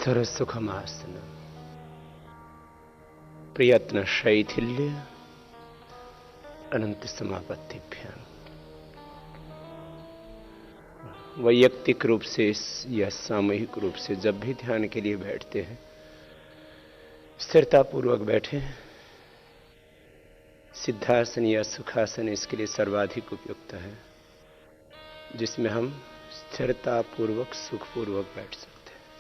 स्थिर सुखमासन प्रयत्न शैथिल्य अनंत समापत्तिभ्याम। वैयक्तिक रूप से या सामूहिक रूप से जब भी ध्यान के लिए बैठते हैं, स्थिरता पूर्वक बैठें। सिद्धासन या सुखासन इसके लिए सर्वाधिक उपयुक्त है, जिसमें हम स्थिरता पूर्वक सुखपूर्वक बैठ सकते हैं।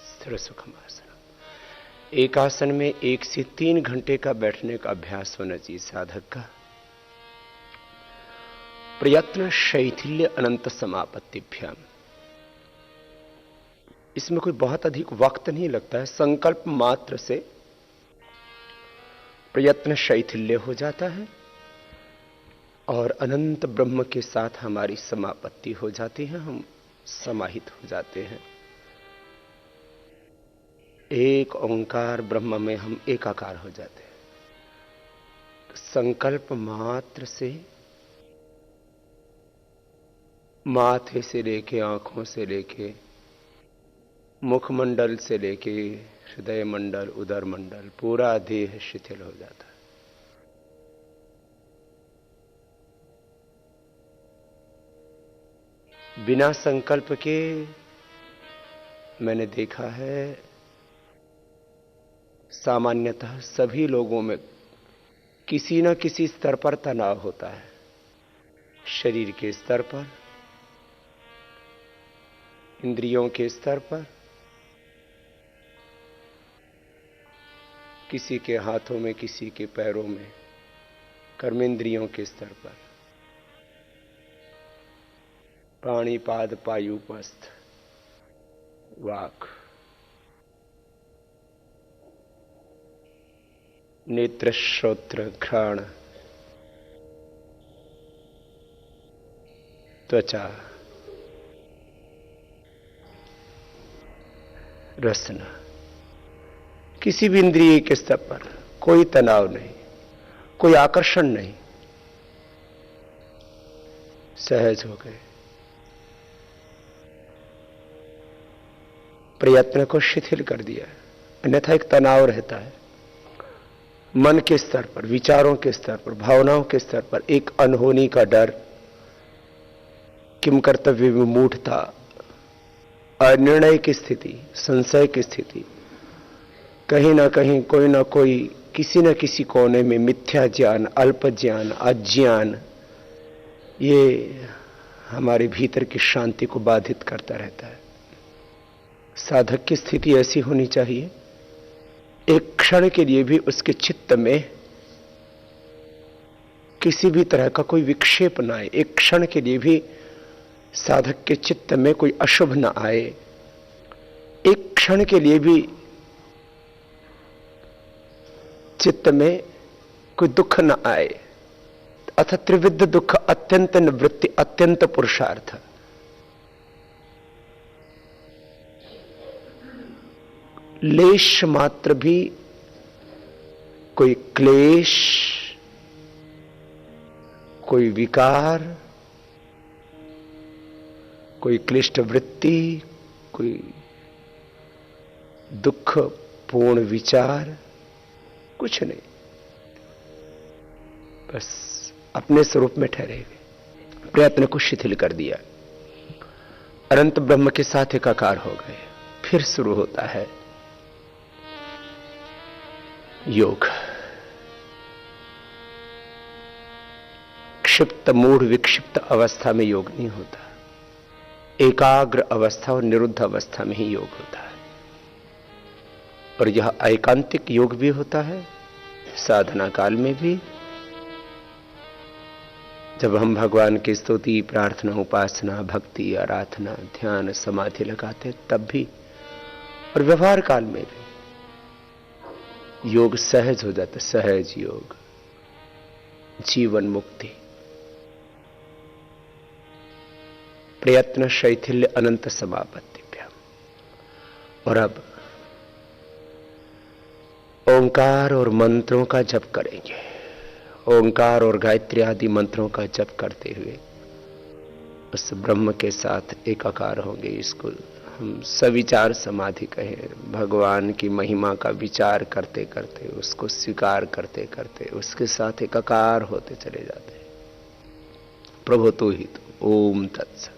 स्थिर सुखमासन। एक आसन में 1 से 3 घंटे का बैठने का अभ्यास होना चाहिए साधक का। प्रयत्न शैथिल्य अनंत समापत्तिभ्याम। इसमें कोई बहुत अधिक वक्त नहीं लगता है, संकल्प मात्र से प्रयत्न शैथिल्य हो जाता है और अनंत ब्रह्म के साथ हमारी समापत्ति हो जाती है, हम समाहित हो जाते हैं। एक ओंकार ब्रह्म में हम एकाकार हो जाते हैं। संकल्प मात्र से माथे से लेके, आंखों से लेके, मुखमंडल से लेके हृदय मंडल, उदर मंडल, पूरा देह शिथिल हो जाता है। बिना संकल्प के मैंने देखा है सामान्यतः सभी लोगों में किसी न किसी स्तर पर तनाव होता है। शरीर के स्तर पर, इंद्रियों के स्तर पर, किसी के हाथों में, किसी के पैरों में, कर्मेंद्रियों के स्तर पर, पाणिपाद पायुपस्थ, वाक, नेत्र श्रोत्र घ्राण, त्वचा, रसना, किसी भी इंद्रिय के स्तर पर कोई तनाव नहीं, कोई आकर्षण नहीं, सहज हो गए। प्रयत्न को शिथिल कर दिया, अन्यथा एक तनाव रहता है। मन के स्तर पर, विचारों के स्तर पर, भावनाओं के स्तर पर एक अनहोनी का डर, किम कर्तव्य विमूढ़ता, अनिर्णय की स्थिति, संशय की स्थिति, कहीं ना कहीं कोई ना कोई, किसी न किसी कोने में मिथ्या ज्ञान, अल्प ज्ञान, अज्ञान, ये हमारे भीतर की शांति को बाधित करता रहता है। साधक की स्थिति ऐसी होनी चाहिए, एक क्षण के लिए भी उसके चित्त में किसी भी तरह का कोई विक्षेप ना आए। एक क्षण के लिए भी साधक के चित्त में कोई अशुभ ना आए। एक क्षण के लिए भी चित्त में कोई दुख न आए। अथ त्रिविध दुख अत्यंत निवृत्ति अत्यंत पुरुषार्थ। लेश मात्र भी कोई क्लेश, कोई विकार, कोई क्लिष्ट वृत्ति, कोई दुख पूर्ण विचार, कुछ नहीं, बस अपने स्वरूप में ठहरे हुए। प्रयत्न को शिथिल कर दिया, अनंत ब्रह्म के साथ एकाकार हो गए। फिर शुरू होता है योग। क्षिप्त मूढ़ विक्षिप्त अवस्था में योग नहीं होता, एकाग्र अवस्था और निरुद्ध अवस्था में ही योग होता है। और यह एकांतिक योग भी होता है, साधना काल में भी, जब हम भगवान की स्तुति, प्रार्थना, उपासना, भक्ति, आराधना, ध्यान, समाधि लगाते तब भी, और व्यवहार काल में भी योग सहज हो जाता। सहज योग, जीवन मुक्ति। प्रयत्न शैथिल्य अनंत समापत्तिभ्याम। और अब ओंकार और मंत्रों का जप करेंगे। ओंकार और गायत्री आदि मंत्रों का जप करते हुए उस ब्रह्म के साथ एकाकार होंगे। इसको हम सविचार समाधि कहें, भगवान की महिमा का विचार करते करते, उसको स्वीकार करते करते उसके साथ एकाकार होते चले जाते हैं। प्रभु तू ही तू। ओम तत्सत।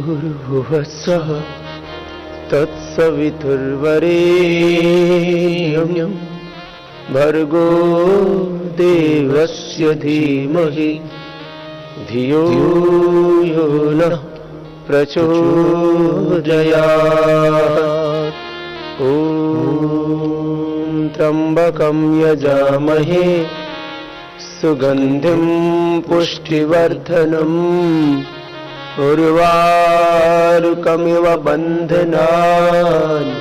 भूर्भुवस्सुः तत्सवितुर्वरेण्यं भर्गो देवस्य धीमहि धियो यो नः प्रचोदयात्। ॐ त्र्यम्बकं यजामहे सुगन्धिं पुष्टिवर्धनम् उर्वारुकमिव बन्धनान्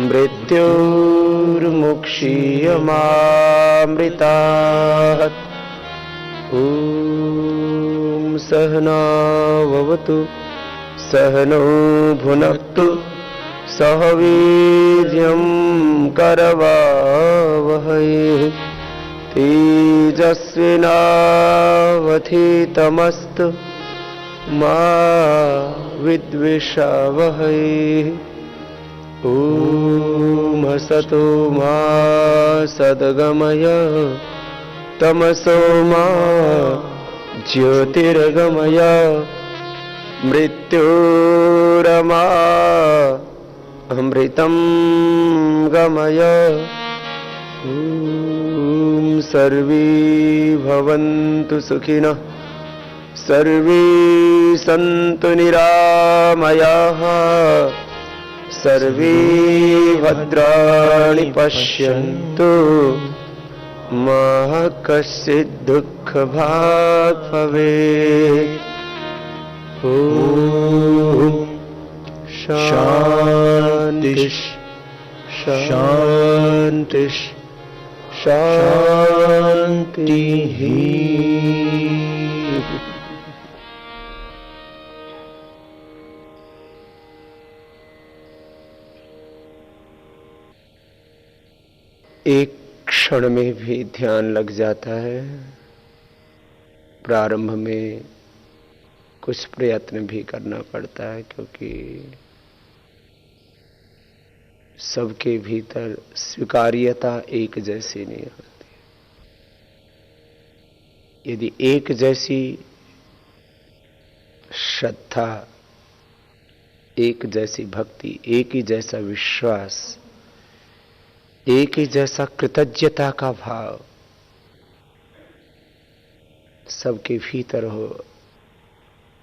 मृत्योर्मुक्षीयमामृतात्। ॐ सहना भवतु सहनौ भुनक्तु सह वीर्यं करवावहै तेजस्विनावधीतमस्तु मा विद्विषावहै। ॐ असतो मा सद्गमय तमसो मा ज्योतिर्गमय मृत्योरमा अमृतं गमय। ॐ सर्वे भवन्तु सुखिनः सर्वे सन्तु निरामयाः सर्वे भद्राणि पश्यन्तु मा कश्चित् दुःखभाग् भवेत्। ॐ शान्तिः शान्तिः शान्तिः। एक क्षण में भी ध्यान लग जाता है। प्रारंभ में कुछ प्रयत्न भी करना पड़ता है, क्योंकि सबके भीतर स्वीकार्यता एक जैसी नहीं होती। यदि एक जैसी श्रद्धा, एक जैसी भक्ति, एक ही जैसा विश्वास, एक ही जैसा कृतज्ञता का भाव सबके भीतर हो,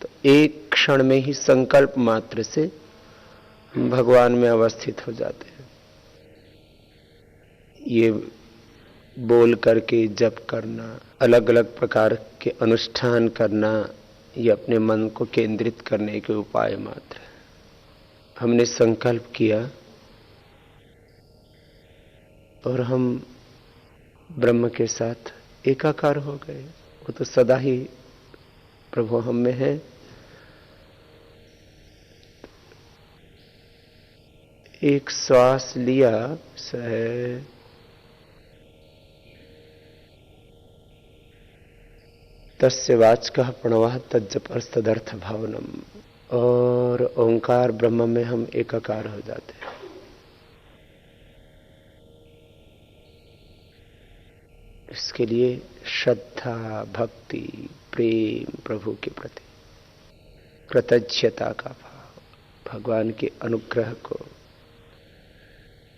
तो एक क्षण में ही संकल्प मात्र से भगवान में अवस्थित हो जाते हैं। ये बोल करके जप करना, अलग अलग प्रकार के अनुष्ठान करना, ये अपने मन को केंद्रित करने के उपाय मात्र है। हमने संकल्प किया और हम ब्रह्म के साथ एकाकार हो गए। वो तो सदा ही प्रभु हम में है। एक श्वास लिया, सह तस्य वाचकः प्रणवः तज्जपस्तदर्थ भावनम। और ओंकार ब्रह्म में हम एकाकार हो जाते हैं। इसके लिए श्रद्धा, भक्ति, प्रेम, प्रभु के प्रति कृतज्ञता का भाव, भगवान के अनुग्रह को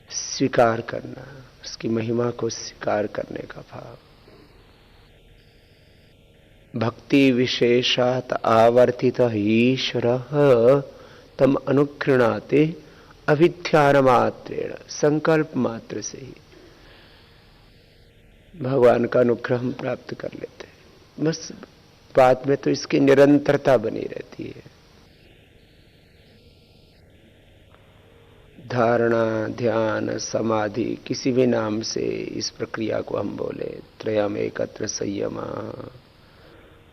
स्वीकार करना, उसकी महिमा को स्वीकार करने का भाव। भक्ति विशेषात आवर्तित ईश्वरः तम अनुगृणाते अविद्यान मात्रेण, संकल्प मात्र से ही भगवान का अनुग्रह हम प्राप्त कर लेते हैं। बस बाद में तो इसकी निरंतरता बनी रहती है। धारणा, ध्यान, समाधि, किसी भी नाम से इस प्रक्रिया को हम बोले, त्रयम एकत्र संयम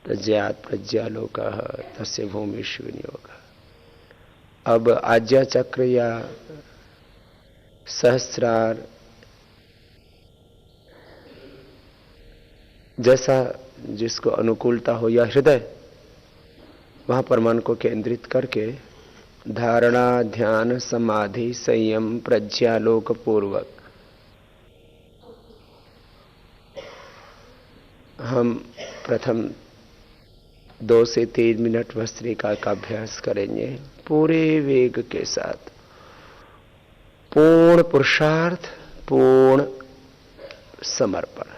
प्रज्ञात प्रज्ञालोकः तस्य भूमिषु विनियोगः। अब आज्ञा चक्र या सहस्रार जैसा जिसको अनुकूलता हो, या हृदय, वहां पर मन को केंद्रित करके धारणा, ध्यान, समाधि, संयम, प्रज्ञालोक पूर्वक हम प्रथम 2 से 3 मिनट भस्त्रिका का अभ्यास करेंगे, पूरे वेग के साथ, पूर्ण पुरुषार्थ, पूर्ण समर्पण।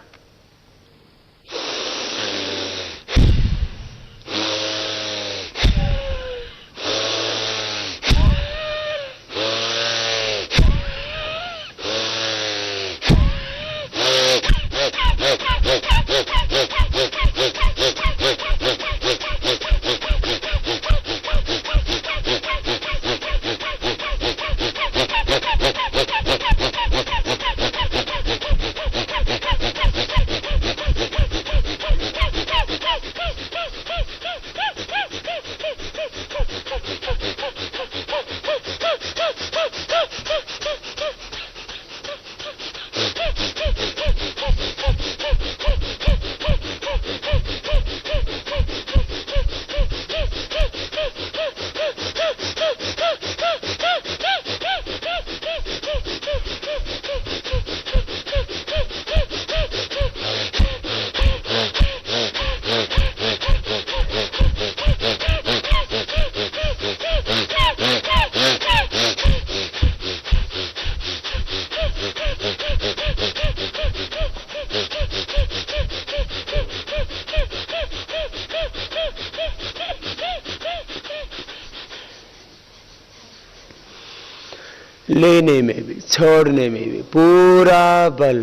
लेने में भी, छोड़ने में भी पूरा बल।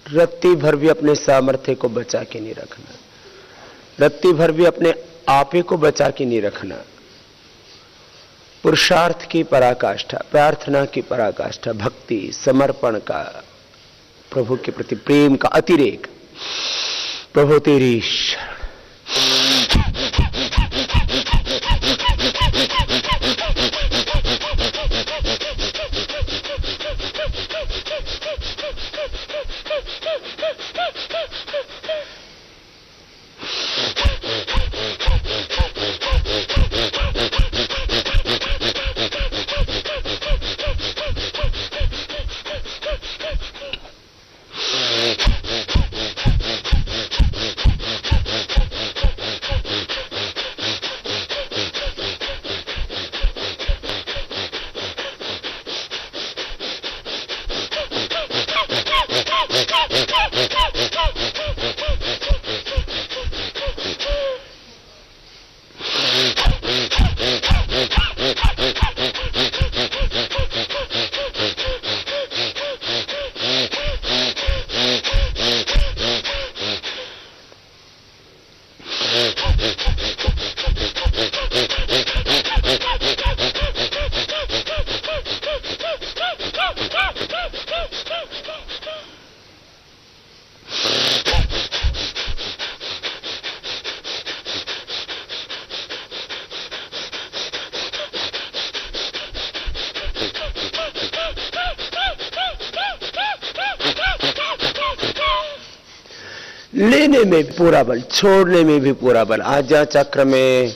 रत्ती भर भी अपने सामर्थ्य को बचा के नहीं रखना, रत्ती भर भी अपने आपे को बचा के नहीं रखना। पुरुषार्थ की पराकाष्ठा, प्रार्थना की पराकाष्ठा, भक्ति, समर्पण का, प्रभु के प्रति प्रेम का अतिरेक। प्रभु तेरी शरण। लेने में भी पूरा बल, छोड़ने में भी पूरा बल। आज्ञा चक्र में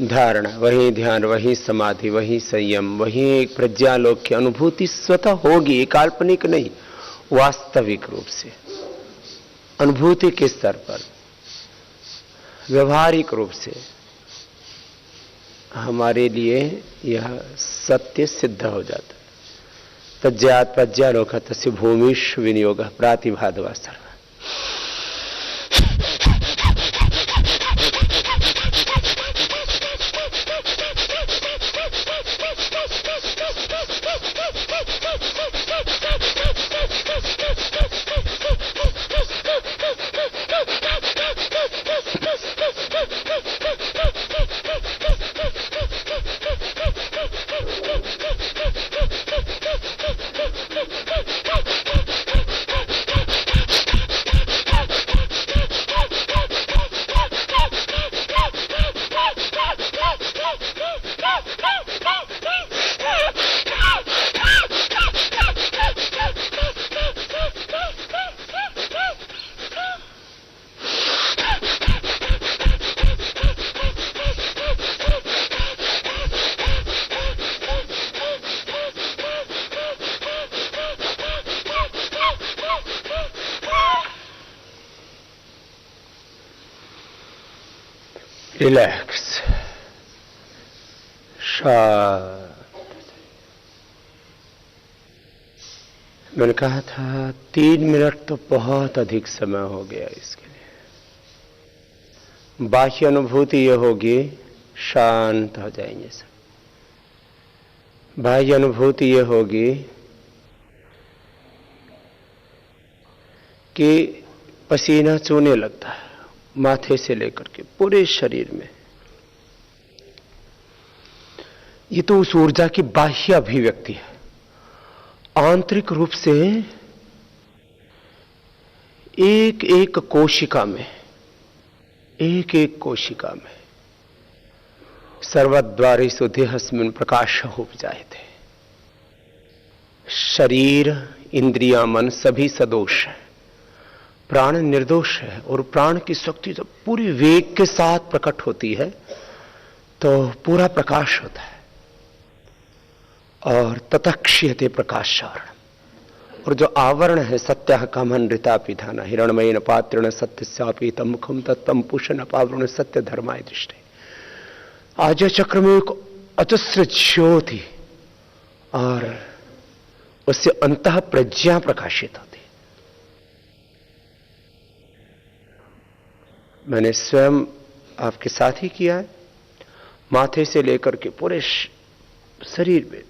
धारणा, वही ध्यान, वही समाधि, वही संयम, वही एक प्रज्ञालोक की अनुभूति स्वतः होगी, एक काल्पनिक नहीं, वास्तविक रूप से अनुभूति के स्तर पर व्यवहारिक रूप से हमारे लिए यह सत्य सिद्ध हो जाता है। तज्ज्ञात प्रज्ञालोक तस्य भूमिष्व विनियोग प्रातिभादवा सर्व। रिलैक्स, शांत। मैंने कहा था 3 मिनट तो बहुत अधिक समय हो गया इसके लिए। बाह्य अनुभूति यह होगी, शांत हो जाएंगे सब। बाह्य अनुभूति यह होगी कि पसीना चूने लगता है, माथे से लेकर के पूरे शरीर में। ये तो उस ऊर्जा की बाह्य अभिव्यक्ति है। आंतरिक रूप से एक एक कोशिका में, एक एक कोशिका में सर्वद्वारेषु देहस्मिन् प्रकाशः उपजायते। शरीर, इंद्रियां, मन सभी सदोष है, प्राण निर्दोष है। और प्राण की शक्ति जब पूरी वेग के साथ प्रकट होती है तो पूरा प्रकाश होता है। और ततक्षीयते प्रकाशावरण, और जो आवरण है सत्य कामनृता पिधाना हिरणमयेन पात्रेण सत्यस्यापि तम मुखम तत्तम पुषण अपावरण सत्य धर्माय दृष्टि। आज्ञा चक्र में एक अजस्र ज्योति और उससे अंतः प्रज्ञा प्रकाशित होती। मैंने स्वयं आपके साथ ही किया है। माथे से लेकर के पूरे शरीर में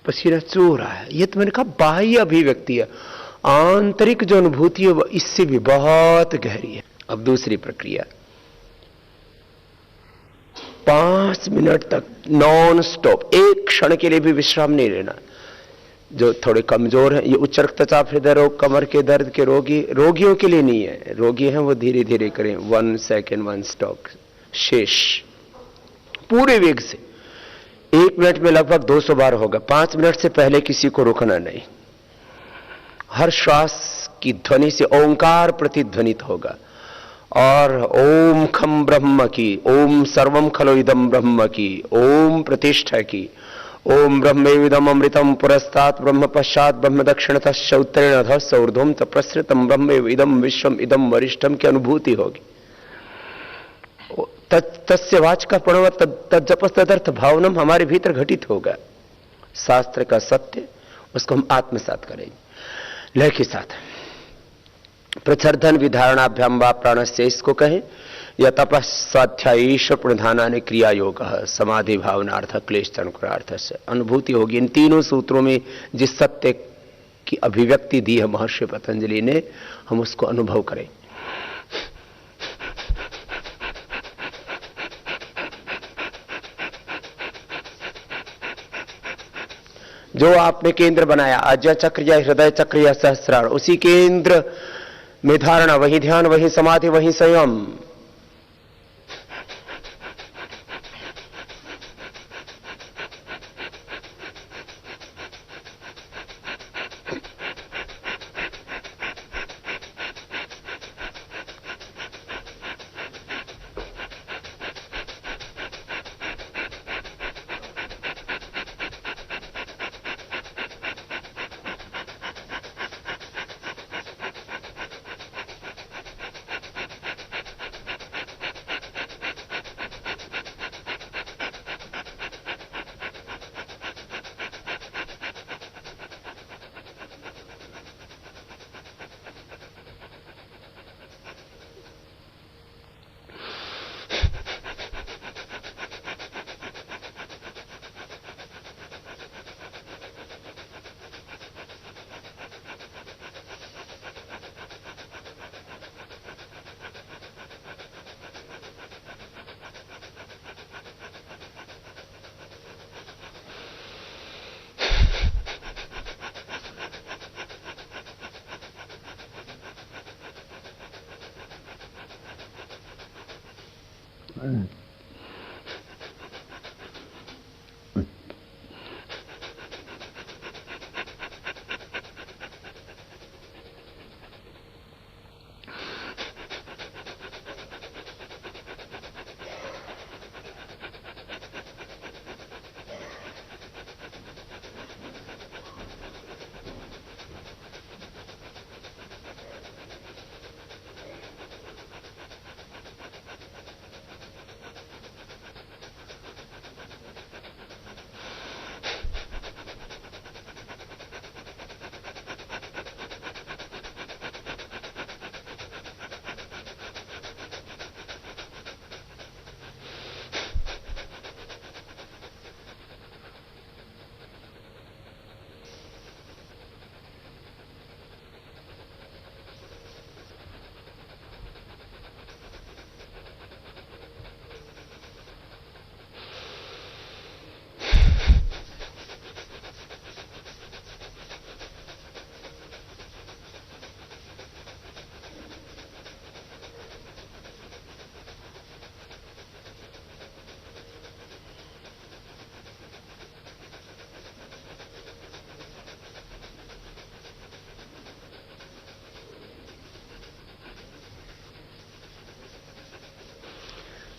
पसीना चू रहा है। ये तो मैंने कहा बाह्य अभिव्यक्ति है। आंतरिक जो अनुभूति है वह इससे भी बहुत गहरी है। अब दूसरी प्रक्रिया, 5 मिनट तक नॉन स्टॉप, एक क्षण के लिए भी विश्राम नहीं लेना। जो थोड़े कमजोर हैं, ये उच्च रक्तचाप, हृदय रोग, कमर के दर्द के रोगियों के लिए नहीं है। रोगी हैं वो धीरे धीरे करें, 1 सेकेंड 1 स्टॉप, शेष पूरे वेग से। 1 मिनट में लगभग 200 बार होगा। 5 मिनट से पहले किसी को रुकना नहीं। हर श्वास की ध्वनि से ओंकार प्रतिध्वनित होगा। और ओम खम ब्रह्म की, ओम सर्वम खलो इदम ब्रह्म की, ओम प्रतिष्ठा की, ओम ब्रह्मेविदम अमृतम पुरस्तात् ब्रह्म पश्चात ब्रह्म दक्षिणतश्च उत्तरेण अधश्च ऊर्ध्वं च प्रसृतम ब्रह्मेविदम विश्वम इदम वरिष्ठम की अनुभूति होगी। तस्य वाचका प्रणव तज्जपस तदर्थ भावनम हमारे भीतर घटित होगा। शास्त्र का सत्य, उसको हम आत्मसात करेंगे। लय के साथ प्रचर्धन विधारणाभ्याम वा प्राणस्य, इसको कहें, या तपस स्वाध्याय ईश्वर प्रधानानि क्रिया योग समाधि भावनार्थ क्लेश तनुकरार्थ से अनुभूति होगी। इन तीनों सूत्रों में जिस सत्य की अभिव्यक्ति दी है महर्षि पतंजलि ने, हम उसको अनुभव करें। जो आपने केंद्र बनाया, आज्ञा चक्र या हृदय चक्र या सहस्रार, उसी केंद्र में धारणा, वही ध्यान, वही समाधि, वही संयम।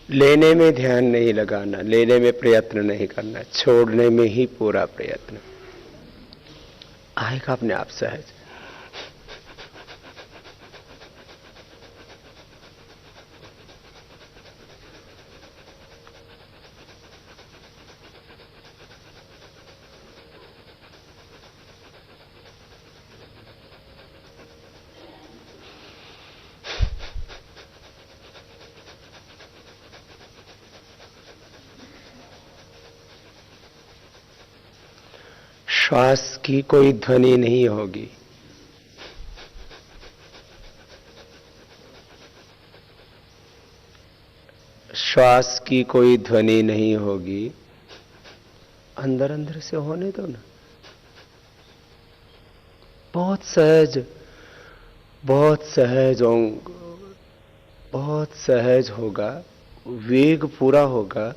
लेने में ध्यान नहीं लगाना, लेने में प्रयत्न नहीं करना, छोड़ने में ही पूरा प्रयत्न। आएगा अपने आप सहज। श्वास की कोई ध्वनि नहीं होगी, श्वास की कोई ध्वनि नहीं होगी। अंदर अंदर से होने दो ना, बहुत सहज, बहुत सहज बहुत सहज होगा, वेग पूरा होगा,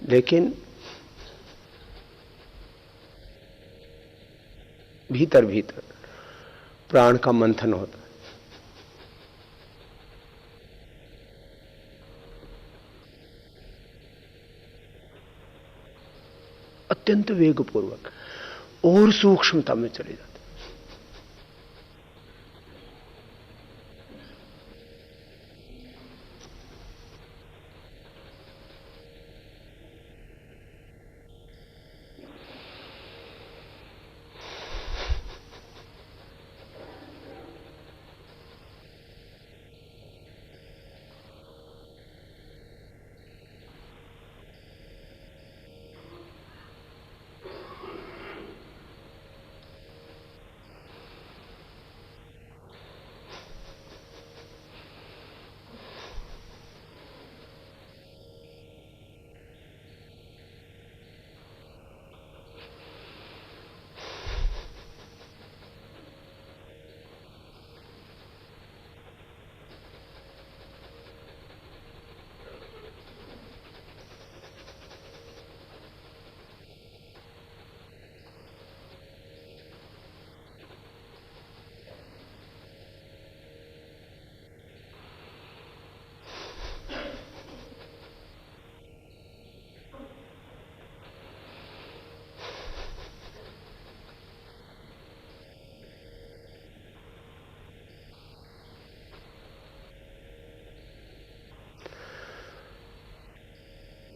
लेकिन भीतर भीतर प्राण का मंथन होता है। अत्यंत वेगपूर्वक और सूक्ष्मता में चले जाते।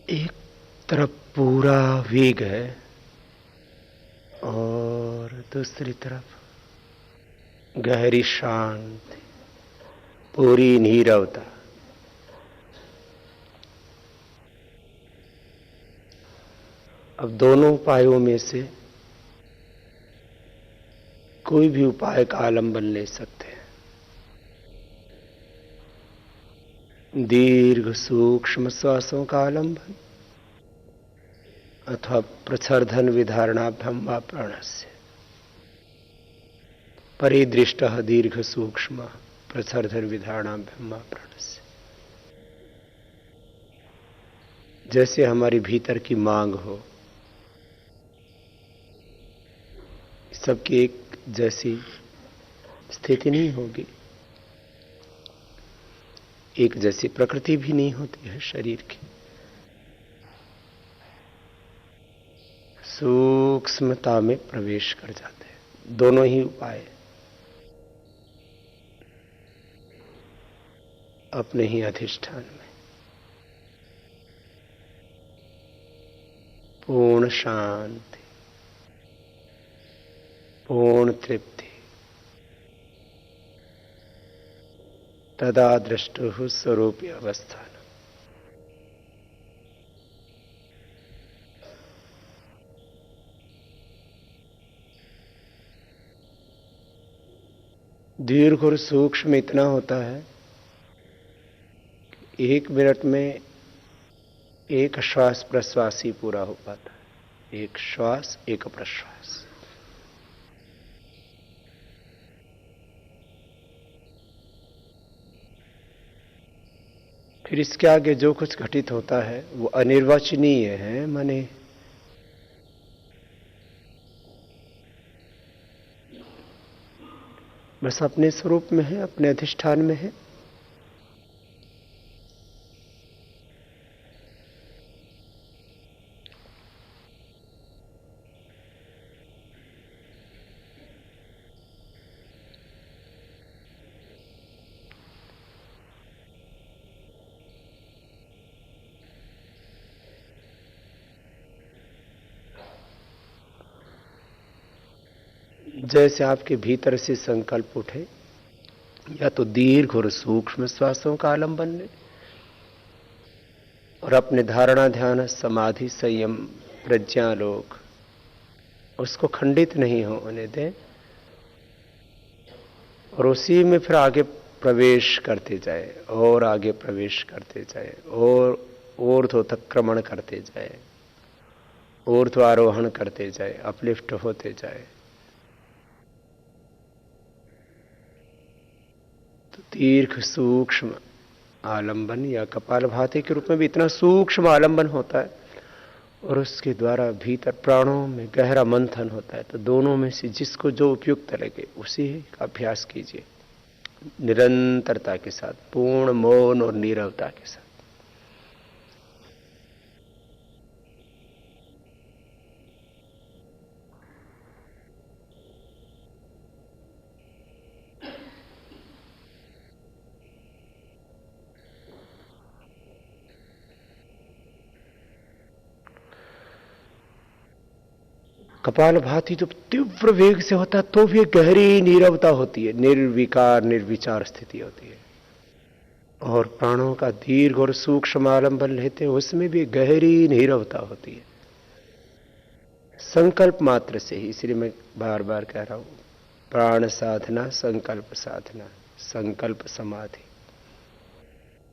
एक तरफ पूरा वेग है और दूसरी तरफ गहरी शांति, पूरी नीरवता। अब दोनों उपायों में से कोई भी उपाय का आलंबन ले सकते हैं। दीर्घ सूक्ष्म श्वासों का आलंबन अथवा प्रच्छर्दन विधारणाभ्याम वा प्राणस्य। परिदृष्टः दीर्घ सूक्ष्म प्रच्छर्दन विधारणाभ्याम वा प्राणस्य। जैसे हमारे भीतर की मांग हो, सबकी एक जैसी स्थिति नहीं होगी, एक जैसी प्रकृति भी नहीं होती है शरीर की। सूक्ष्मता में प्रवेश कर जाते हैं दोनों ही उपाय, अपने ही अधिष्ठान में पूर्ण शांति, पूर्ण तृप्ति, तदा दृष्टुः स्वरूपी अवस्थान। दीर्घ और सूक्ष्म इतना होता है, 1 मिनट में एक श्वास प्रश्वास ही पूरा हो पाता है। एक श्वास, एक प्रश्वास। फिर इसके आगे जो कुछ घटित होता है वो अनिर्वचनीय है, माने बस अपने स्वरूप में है, अपने अधिष्ठान में है। जैसे आपके भीतर से संकल्प उठे, या तो दीर्घ और सूक्ष्म श्वासों का आलंबन लें और अपने धारणा, ध्यान, समाधि, संयम, प्रज्ञालोक उसको खंडित नहीं होने दें और उसी में फिर आगे प्रवेश करते जाए और आगे प्रवेश करते जाए और ऊर्ध्वोत्क्रमण करते जाए, ऊर्ध्वारोहण करते जाए, अपलिफ्ट होते जाए। तो दीर्घ सूक्ष्म आलंबन या कपालभाति के रूप में भी इतना सूक्ष्म आलंबन होता है और उसके द्वारा भीतर प्राणों में गहरा मंथन होता है। तो दोनों में से जिसको जो उपयुक्त लगे उसी का अभ्यास कीजिए, निरंतरता के साथ, पूर्ण मौन और नीरवता के साथ। कपालभाति जब तीव्र वेग से होता है तो भी गहरी नीरवता होती है, निर्विकार निर्विचार स्थिति होती है। और प्राणों का दीर्घ और सूक्ष्म आलंबन लेते हैं, उसमें भी गहरी नीरवता होती है, संकल्प मात्र से ही। इसलिए मैं बार बार कह रहा हूं, प्राण साधना, संकल्प साधना, संकल्प समाधि,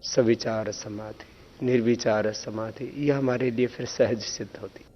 सविचार समाधि, निर्विचार समाधि, यह हमारे लिए फिर सहज सिद्ध होती है।